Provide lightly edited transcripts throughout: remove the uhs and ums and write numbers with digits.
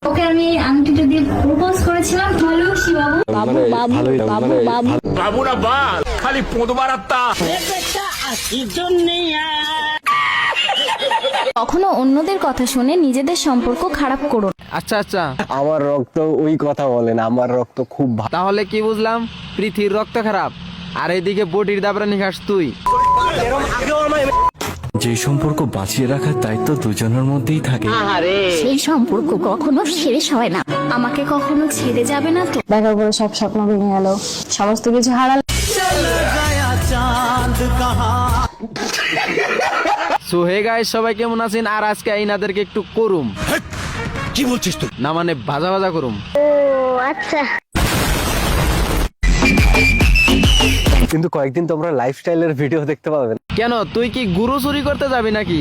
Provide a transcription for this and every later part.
ওকে আমি আংটিটা দিয়ে প্রপোজ করেছিলাম। ভালো বাবু বাবু না বাল খালি পোঁদবার আত্মা। কখনো অন্যদের কথা শুনে নিজেদের সম্পর্ক খারাপ করো না। আচ্ছা আচ্ছা, আমার রক্ত ওই কথা বলে না, আমার রক্ত খুব ভালো। তাহলে কি বুঝলাম? পৃথিবীর রক্ত খারাপ আর এইদিকে বটির দাবরানি খাস তুই। যে সম্পর্ক বাঁচিয়ে রাখার দায়িত্ব দুজনের মধ্যেই থাকে, সেই সম্পর্ক কখনো শেষ হয় না। আমাকে কখনো ছেড়ে যাবে না তো? দেখা করে সব স্বপ্ন ভেঙে গেল, সমস্ত কিছু হারাল। সো হে গাইস, সবাই কেমন আছেন? আর আজকে আইনাদেরকে একটু করুম। কি বলছিস তুই? না মানে ভাজা ভাজা করুম। কিন্তু কয়েকদিন তোমরা লাইফস্টাইলের ভিডিও দেখতে পাবেন, কেন, তুই কি গুরু চুরি করতে যাবি নাকি?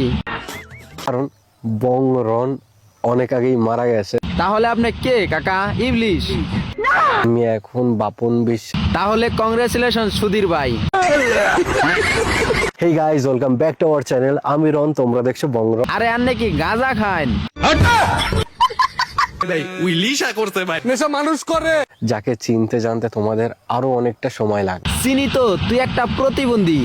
কারণ বং রন অনেক আগেই মারা গেছে। তাহলে আপনি কে কাকা? ইবলিশ? আমি এখন বাপন বিশ্বাস। তাহলে কংগ্রেচুলেশন সুধীর ভাই। Hey guys, welcome back to our channel. আমি রন, তোমরা দেখছো বং রন। আরে আর নাকি গাঁজা খান? যাকে চিনতে জানতে তোমাদের আরো অনেকটা সময় লাগে। চিনি তো, তুই একটা প্রতিবন্ধী।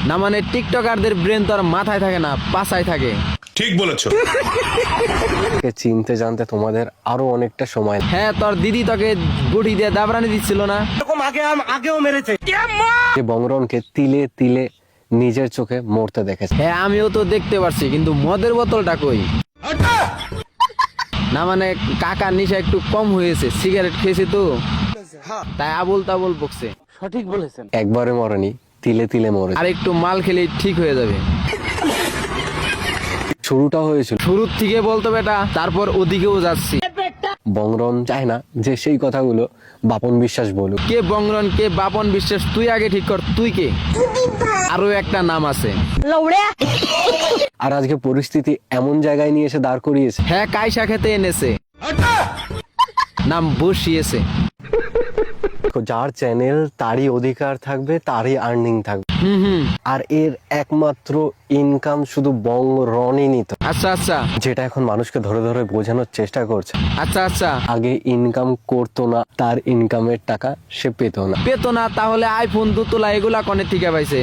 না মানে টিকটকারদের ব্রেন তো আর মাথায় থাকে না, পাছায় থাকে। ঠিক বলেছো। যাকে চিনতে জানতে তোমাদের আরো অনেকটা সময় লাগে। হ্যাঁ, তোর দিদি তোকে গুটি দিয়ে দাবরানি দিচ্ছিল না? যে বং রনকে তিলে তিলে নিজের চোখে মরতে দেখেছে। হ্যাঁ, আমিও তো দেখতে পারছি, কিন্তু মদের বোতলটা কই? না মানে কাকার নেশা একটু কম হয়েছে, সিগারেট খেয়েছে তো, তাই আবুল তাবুল বকছে। একবারে মরেনি, তিলে তিলে মরে। আর একটু মাল খেলেই ঠিক হয়ে যাবে। শুরুটা হয়েছিল, শুরুর থেকে বলতো বেটা, তারপর ওদিকেও যাচ্ছি। বং রন চায় না যে সেই কথাগুলো বাপন বিশ্বাস বলুক। কে বংরন, কে বাপন বিশ্বাস, তুই আগে ঠিক কর, তুই কে? আরো একটা নাম আছে। আর আজকে পরিস্থিতি এমন জায়গায় নিয়ে এসে দাঁড় করিয়েছে, হ্যাঁ, কাইসা খেতে এনেছে, নাম বসিয়েছে। যার চ্যানেল তারই অধিকার থাকবে, তারই আর্নিং থাকবে। আর এর একমাত্র ইনকাম শুধু বং রনই নিত, আচ্ছা আচ্ছা যেটা এখন মানুষকে ধরে ধরে বোঝানোর চেষ্টা করছে। আচ্ছা আচ্ছা, আগে ইনকাম করতো না, তার ইনকামের টাকা সে পেত না। পেতো না? তাহলে আইফোন দুতলা এগুলা কনে থেকে পাইছে?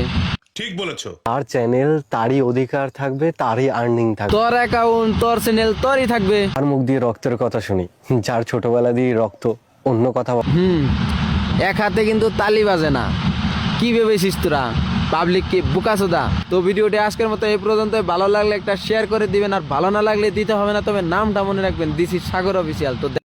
ঠিক বলেছো। তার চ্যানেল তারই অধিকার থাকবে, তারই আর্নিং থাকবে। তোর অ্যাকাউন্ট, তোর চ্যানেল, তোরই থাকবে। আর মুখ দিয়ে রক্তের কথা শুনি, যার ছোটবেলা দিয়ে রক্ত অন্য কথা এক হাতে কিন্তু তালি বাজে না। কি ভেবেছিস তোরা পাবলিক কি বুকাচোদা? তো ভিডিওটি আজকের মতো এই পর্যন্ত। ভালো লাগলে একটা শেয়ার করে দিবেন, আর ভালো না লাগলে দিতে হবে না, তবে নামটা মনে রাখবেন, দিস ইজ সাগর অফিসিয়াল। তো